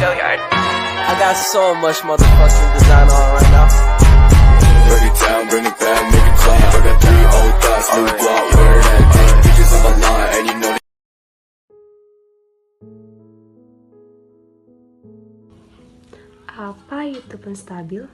I got so much motherfucking design on right now. Break it down, bring it back, make it clap. I got 3 old thoughts, new block, where that dick, bitches on my line, and you know that. Apa itu penstabil?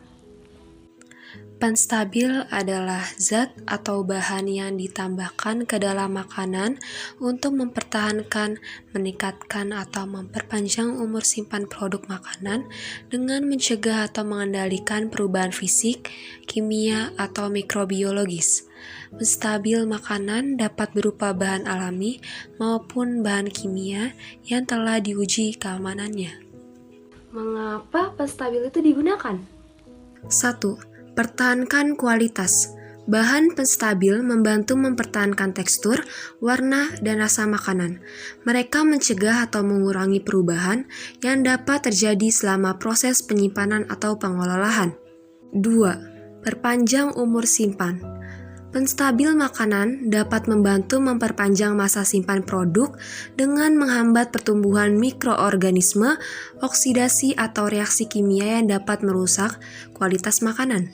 Penstabil adalah zat atau bahan yang ditambahkan ke dalam makanan untuk mempertahankan, meningkatkan, atau memperpanjang umur simpan produk makanan dengan mencegah atau mengendalikan perubahan fisik, kimia, atau mikrobiologis. Penstabil makanan dapat berupa bahan alami maupun bahan kimia yang telah diuji keamanannya. Mengapa penstabil itu digunakan? 1. Pertahankan kualitas. Bahan penstabil membantu mempertahankan tekstur, warna, dan rasa makanan. Mereka mencegah atau mengurangi perubahan yang dapat terjadi selama proses penyimpanan atau pengolahan. 2. Perpanjang umur simpan. Penstabil makanan dapat membantu memperpanjang masa simpan produk dengan menghambat pertumbuhan mikroorganisme, oksidasi atau reaksi kimia yang dapat merusak kualitas makanan.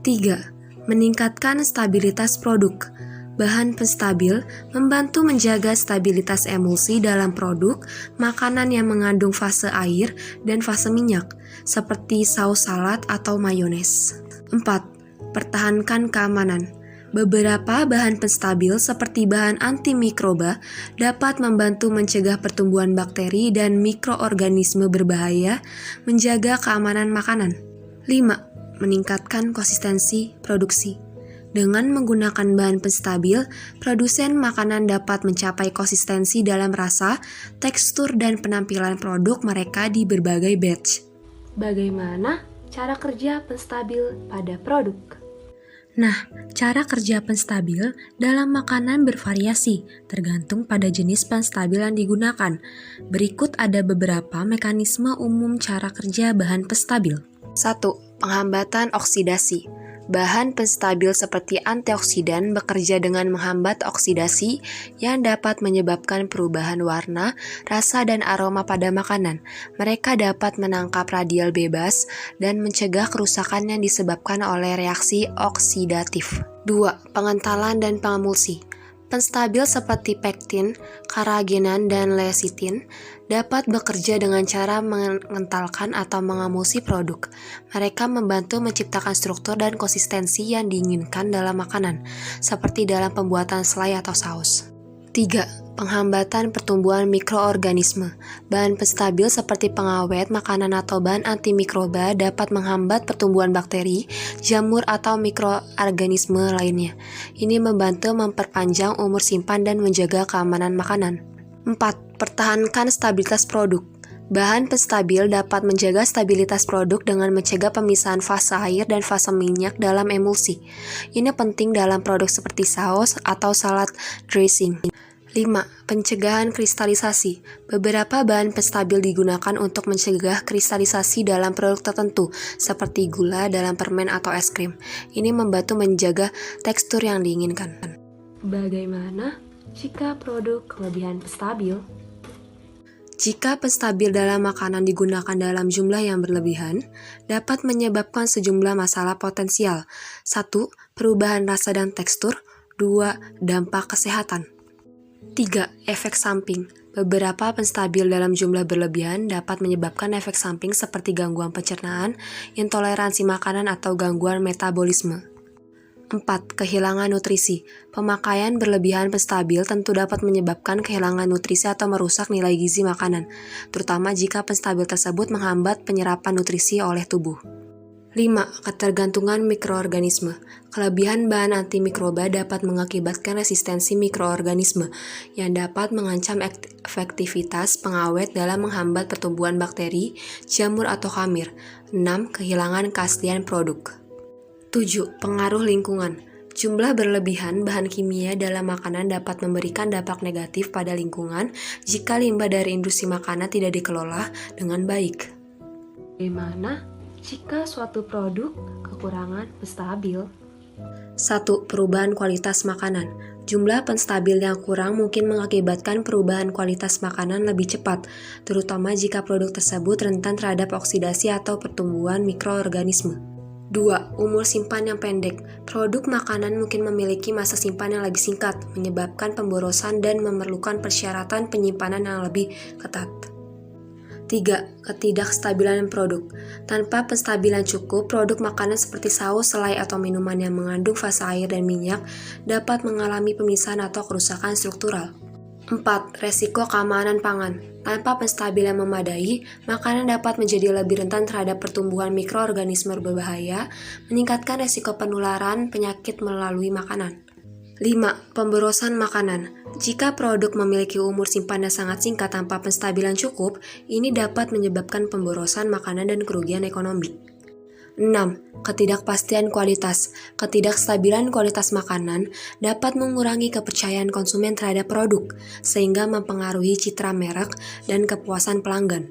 3. Meningkatkan stabilitas produk. Bahan penstabil membantu menjaga stabilitas emulsi dalam produk makanan yang mengandung fase air dan fase minyak, seperti saus salad atau mayones. 4. Pertahankan keamanan. Beberapa bahan penstabil seperti bahan antimikroba dapat membantu mencegah pertumbuhan bakteri dan mikroorganisme berbahaya, menjaga keamanan makanan. 5. Meningkatkan konsistensi produksi. Dengan menggunakan bahan penstabil, produsen makanan dapat mencapai konsistensi dalam rasa, tekstur, dan penampilan produk mereka di berbagai batch. Bagaimana cara kerja penstabil pada produk? Nah, cara kerja penstabil dalam makanan bervariasi, tergantung pada jenis penstabil yang digunakan. Berikut ada beberapa mekanisme umum cara kerja bahan penstabil. 1. Penghambatan oksidasi. Bahan penstabil seperti antioksidan bekerja dengan menghambat oksidasi yang dapat menyebabkan perubahan warna, rasa, dan aroma pada makanan. Mereka dapat menangkap radial bebas dan mencegah kerusakan yang disebabkan oleh reaksi oksidatif. 2. Pengentalan dan pengemulsi. Penstabil seperti pektin, karagenan, dan lecitin dapat bekerja dengan cara mengentalkan atau mengemulsi produk. Mereka membantu menciptakan struktur dan konsistensi yang diinginkan dalam makanan, seperti dalam pembuatan selai atau saus. 3. Penghambatan pertumbuhan mikroorganisme. Bahan penstabil seperti pengawet makanan atau bahan antimikroba dapat menghambat pertumbuhan bakteri, jamur, atau mikroorganisme lainnya. Ini membantu memperpanjang umur simpan dan menjaga keamanan makanan. 4. Pertahankan stabilitas produk. Bahan penstabil dapat menjaga stabilitas produk dengan mencegah pemisahan fase air dan fase minyak dalam emulsi. Ini penting dalam produk seperti saus atau salad dressing. 5. Pencegahan kristalisasi. Beberapa bahan penstabil digunakan untuk mencegah kristalisasi dalam produk tertentu, seperti gula dalam permen atau es krim. Ini membantu menjaga tekstur yang diinginkan. Bagaimana jika produk kelebihan penstabil? Jika penstabil dalam makanan digunakan dalam jumlah yang berlebihan, dapat menyebabkan sejumlah masalah potensial. 1. Perubahan rasa dan tekstur. 2. Dampak kesehatan. 3. Efek samping. Beberapa penstabil dalam jumlah berlebihan dapat menyebabkan efek samping seperti gangguan pencernaan, intoleransi makanan, atau gangguan metabolisme. 4. Kehilangan nutrisi. Pemakaian berlebihan penstabil tentu dapat menyebabkan kehilangan nutrisi atau merusak nilai gizi makanan, terutama jika penstabil tersebut menghambat penyerapan nutrisi oleh tubuh. 5. Ketergantungan mikroorganisme. Kelebihan bahan antimikroba dapat mengakibatkan resistensi mikroorganisme yang dapat mengancam efektivitas pengawet dalam menghambat pertumbuhan bakteri, jamur, atau khamir. 6. Kehilangan keaslian produk. 7. Pengaruh lingkungan. Jumlah berlebihan bahan kimia dalam makanan dapat memberikan dampak negatif pada lingkungan jika limbah dari industri makanan tidak dikelola dengan baik. Bagaimana jika suatu produk kekurangan penstabil? 1. Perubahan kualitas makanan. Jumlah penstabil yang kurang mungkin mengakibatkan perubahan kualitas makanan lebih cepat, terutama jika produk tersebut rentan terhadap oksidasi atau pertumbuhan mikroorganisme. 2. Umur simpan yang pendek. Produk makanan mungkin memiliki masa simpan yang lebih singkat, menyebabkan pemborosan dan memerlukan persyaratan penyimpanan yang lebih ketat. 3. Ketidakstabilan produk. Tanpa penstabilan cukup, produk makanan seperti saus, selai, atau minuman yang mengandung fase air dan minyak dapat mengalami pemisahan atau kerusakan struktural. 4. Resiko keamanan pangan. Tanpa penstabilan memadai, makanan dapat menjadi lebih rentan terhadap pertumbuhan mikroorganisme berbahaya, meningkatkan resiko penularan penyakit melalui makanan. 5. Pemborosan makanan. Jika produk memiliki umur simpan yang sangat singkat tanpa penstabilan cukup, ini dapat menyebabkan pemborosan makanan dan kerugian ekonomi. 6. Ketidakpastian kualitas. Ketidakstabilan kualitas makanan dapat mengurangi kepercayaan konsumen terhadap produk, sehingga mempengaruhi citra merek dan kepuasan pelanggan.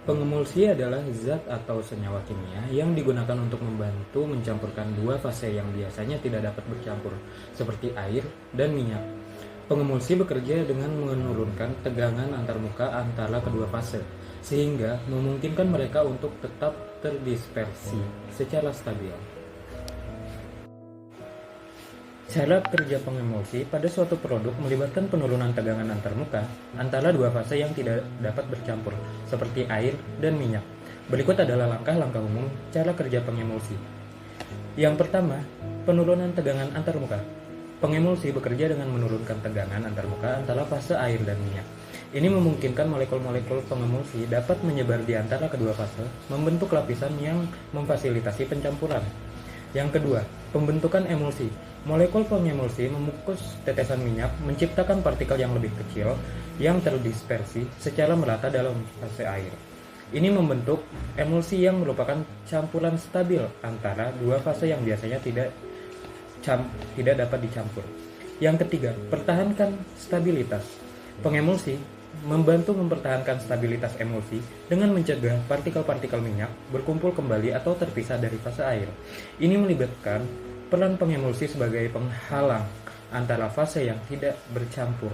Pengemulsi adalah zat atau senyawa kimia yang digunakan untuk membantu mencampurkan dua fase yang biasanya tidak dapat bercampur, seperti air dan minyak. Pengemulsi bekerja dengan menurunkan tegangan antarmuka antara kedua fase, sehingga memungkinkan mereka untuk tetap terdispersi secara stabil. Cara kerja pengemulsi pada suatu produk melibatkan penurunan tegangan antarmuka antara dua fase yang tidak dapat bercampur, seperti air dan minyak. Berikut adalah langkah-langkah umum cara kerja pengemulsi. Yang pertama, penurunan tegangan antarmuka. Pengemulsi bekerja dengan menurunkan tegangan antarmuka antara fase air dan minyak. Ini memungkinkan molekul-molekul pengemulsi dapat menyebar di antara kedua fase, membentuk lapisan yang memfasilitasi pencampuran. Yang kedua, pembentukan emulsi. Molekul pengemulsi memukus tetesan minyak, menciptakan partikel yang lebih kecil yang terdispersi secara merata dalam fase air. Ini membentuk emulsi yang merupakan campuran stabil antara dua fase yang biasanya tidak dapat dicampur. Yang ketiga, pertahankan stabilitas. Pengemulsi membantu mempertahankan stabilitas emulsi dengan mencegah partikel-partikel minyak berkumpul kembali atau terpisah dari fase air. Ini melibatkan peran pengemulsi sebagai penghalang antara fase yang tidak bercampur.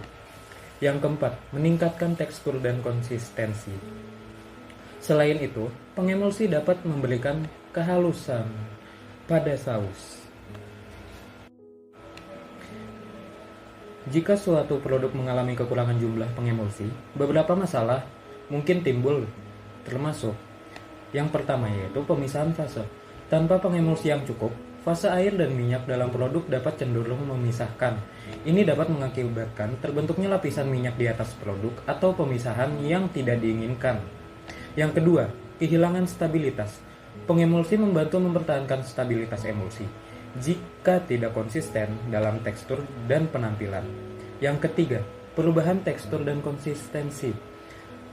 Yang keempat, meningkatkan tekstur dan konsistensi. Selain itu, pengemulsi dapat memberikan kehalusan pada saus. Jika suatu produk mengalami kekurangan jumlah pengemulsi, beberapa masalah mungkin timbul, termasuk yang pertama yaitu pemisahan fase. Tanpa pengemulsi yang cukup, fase air dan minyak dalam produk dapat cenderung memisahkan. Ini dapat mengakibatkan terbentuknya lapisan minyak di atas produk atau pemisahan yang tidak diinginkan. Yang kedua, kehilangan stabilitas. Pengemulsi membantu mempertahankan stabilitas emulsi jika tidak konsisten dalam tekstur dan penampilan. Yang ketiga, perubahan tekstur dan konsistensi.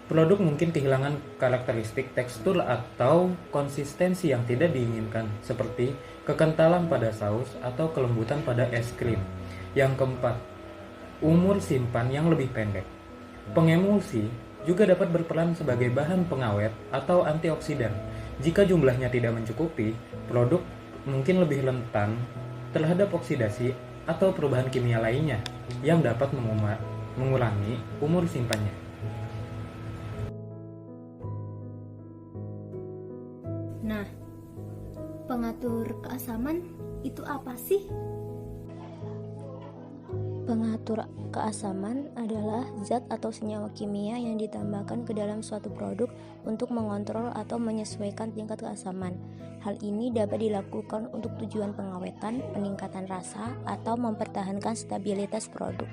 Produk mungkin kehilangan karakteristik tekstur atau konsistensi yang tidak diinginkan, seperti kekentalan pada saus atau kelembutan pada es krim. Yang keempat, umur simpan yang lebih pendek. Pengemulsi juga dapat berperan sebagai bahan pengawet atau antioksidan. Jika jumlahnya tidak mencukupi, produk mungkin lebih rentan terhadap oksidasi atau perubahan kimia lainnya yang dapat mengurangi umur simpannya. Nah, pengatur keasaman itu apa sih? Pengatur keasaman adalah zat atau senyawa kimia yang ditambahkan ke dalam suatu produk untuk mengontrol atau menyesuaikan tingkat keasaman. Hal ini dapat dilakukan untuk tujuan pengawetan, peningkatan rasa, atau mempertahankan stabilitas produk.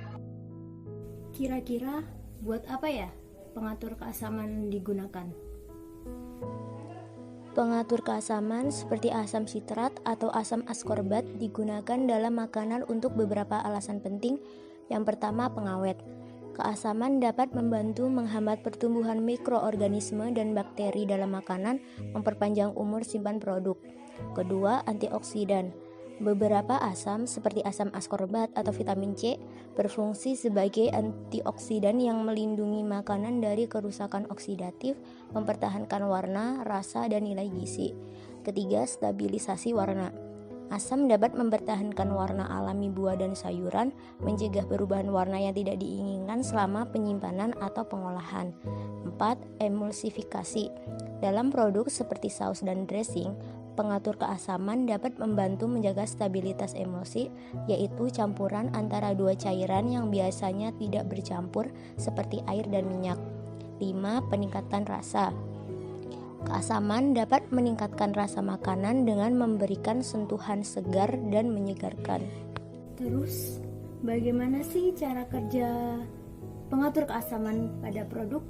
Kira-kira buat apa ya pengatur keasaman digunakan? Pengatur keasaman seperti asam sitrat atau asam askorbat digunakan dalam makanan untuk beberapa alasan penting. Yang pertama, pengawet. Keasaman dapat membantu menghambat pertumbuhan mikroorganisme dan bakteri dalam makanan, memperpanjang umur simpan produk. Kedua, antioksidan. Beberapa asam seperti asam askorbat atau vitamin C berfungsi sebagai antioksidan yang melindungi makanan dari kerusakan oksidatif, mempertahankan warna, rasa, dan nilai gizi. Ketiga, stabilisasi warna. Asam dapat mempertahankan warna alami buah dan sayuran, mencegah perubahan warna yang tidak diinginkan selama penyimpanan atau pengolahan. 4. Emulsifikasi. Dalam produk seperti saus dan dressing, pengatur keasaman dapat membantu menjaga stabilitas emulsi, yaitu campuran antara dua cairan yang biasanya tidak bercampur seperti air dan minyak. 5. Peningkatan rasa. Keasaman dapat meningkatkan rasa makanan dengan memberikan sentuhan segar dan menyegarkan. Terus, bagaimana sih cara kerja pengatur keasaman pada produk?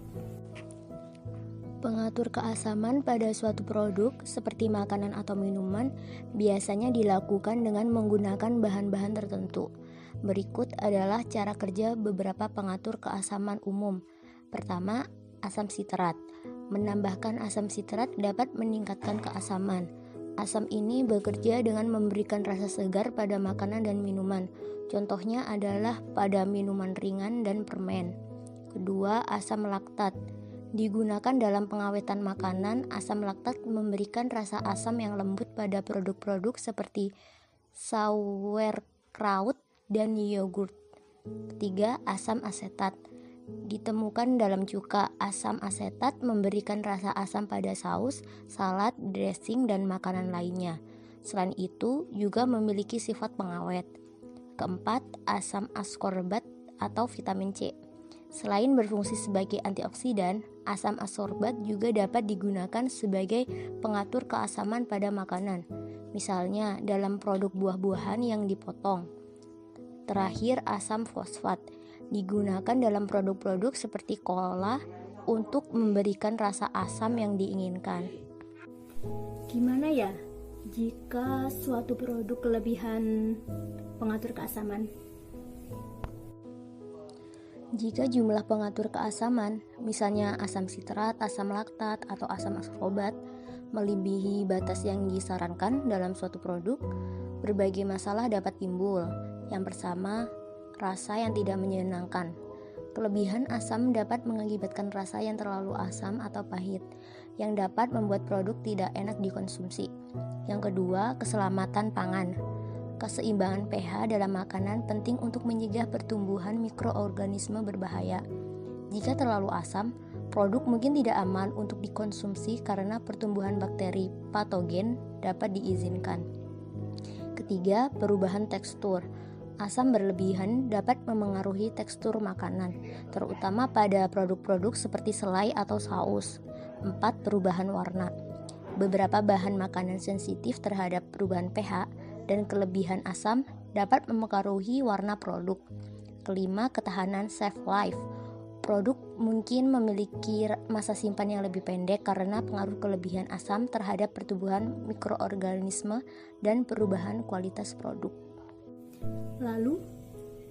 Pengatur keasaman pada suatu produk seperti makanan atau minuman biasanya dilakukan dengan menggunakan bahan-bahan tertentu. Berikut adalah cara kerja beberapa pengatur keasaman umum. Pertama, asam sitrat. Menambahkan asam sitrat dapat meningkatkan keasaman. Asam ini bekerja dengan memberikan rasa segar pada makanan dan minuman. Contohnya adalah pada minuman ringan dan permen. Kedua, asam laktat. Digunakan dalam pengawetan makanan, asam laktat memberikan rasa asam yang lembut pada produk-produk seperti sauerkraut dan yogurt. Ketiga, asam asetat. Ditemukan dalam cuka. Asam asetat memberikan rasa asam pada saus, salad, dressing, dan makanan lainnya. Selain itu, juga memiliki sifat pengawet. Keempat, asam askorbat atau vitamin C. Selain berfungsi sebagai antioksidan, asam askorbat juga dapat digunakan sebagai pengatur keasaman pada makanan, misalnya dalam produk buah-buahan yang dipotong. Terakhir, asam fosfat. Digunakan dalam produk-produk seperti cola untuk memberikan rasa asam yang diinginkan. Gimana ya jika suatu produk kelebihan pengatur keasaman? Jika jumlah pengatur keasaman, misalnya asam sitrat, asam laktat, atau asam askorbat, melebihi batas yang disarankan dalam suatu produk, berbagai masalah dapat timbul. Yang pertama, rasa yang tidak menyenangkan. Kelebihan asam dapat mengakibatkan rasa yang terlalu asam atau pahit, yang dapat membuat produk tidak enak dikonsumsi. Yang kedua, keselamatan pangan. Keseimbangan pH dalam makanan penting untuk mencegah pertumbuhan mikroorganisme berbahaya. Jika terlalu asam, produk mungkin tidak aman untuk dikonsumsi karena pertumbuhan bakteri patogen dapat diizinkan. Ketiga, perubahan tekstur. Asam berlebihan dapat memengaruhi tekstur makanan, terutama pada produk-produk seperti selai atau saus. 4. Perubahan warna. Beberapa bahan makanan sensitif terhadap perubahan pH dan kelebihan asam dapat memengaruhi warna produk. Kelima, ketahanan shelf life. Produk mungkin memiliki masa simpan yang lebih pendek karena pengaruh kelebihan asam terhadap pertumbuhan mikroorganisme dan perubahan kualitas produk. Lalu,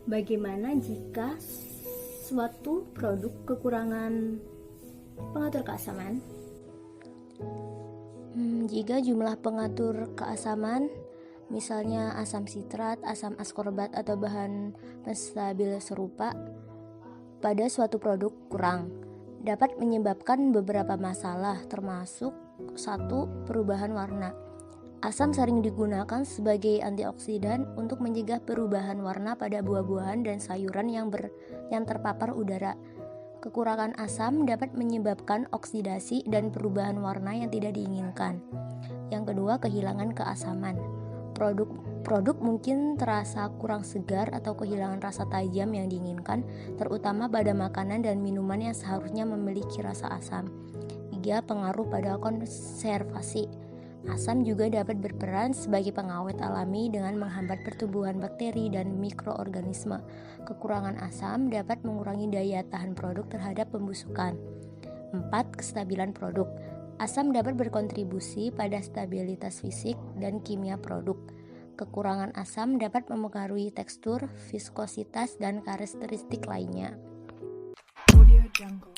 bagaimana jika suatu produk kekurangan pengatur keasaman? Jika jumlah pengatur keasaman, misalnya asam sitrat, asam askorbat, atau bahan penstabil serupa, pada suatu produk kurang, dapat menyebabkan beberapa masalah, termasuk 1. Perubahan warna. Asam sering digunakan sebagai antioksidan untuk mencegah perubahan warna pada buah-buahan dan sayuran yang terpapar udara. Kekurangan asam dapat menyebabkan oksidasi dan perubahan warna yang tidak diinginkan. Yang kedua, kehilangan keasaman. Produk mungkin terasa kurang segar atau kehilangan rasa tajam yang diinginkan, terutama pada makanan dan minuman yang seharusnya memiliki rasa asam. 3. Pengaruh pada konservasi. Asam juga dapat berperan sebagai pengawet alami dengan menghambat pertumbuhan bakteri dan mikroorganisme. Kekurangan asam dapat mengurangi daya tahan produk terhadap pembusukan. 4. Kestabilan produk. Asam dapat berkontribusi pada stabilitas fisik dan kimia produk. Kekurangan asam dapat mempengaruhi tekstur, viskositas, dan karakteristik lainnya. Audio Jungle.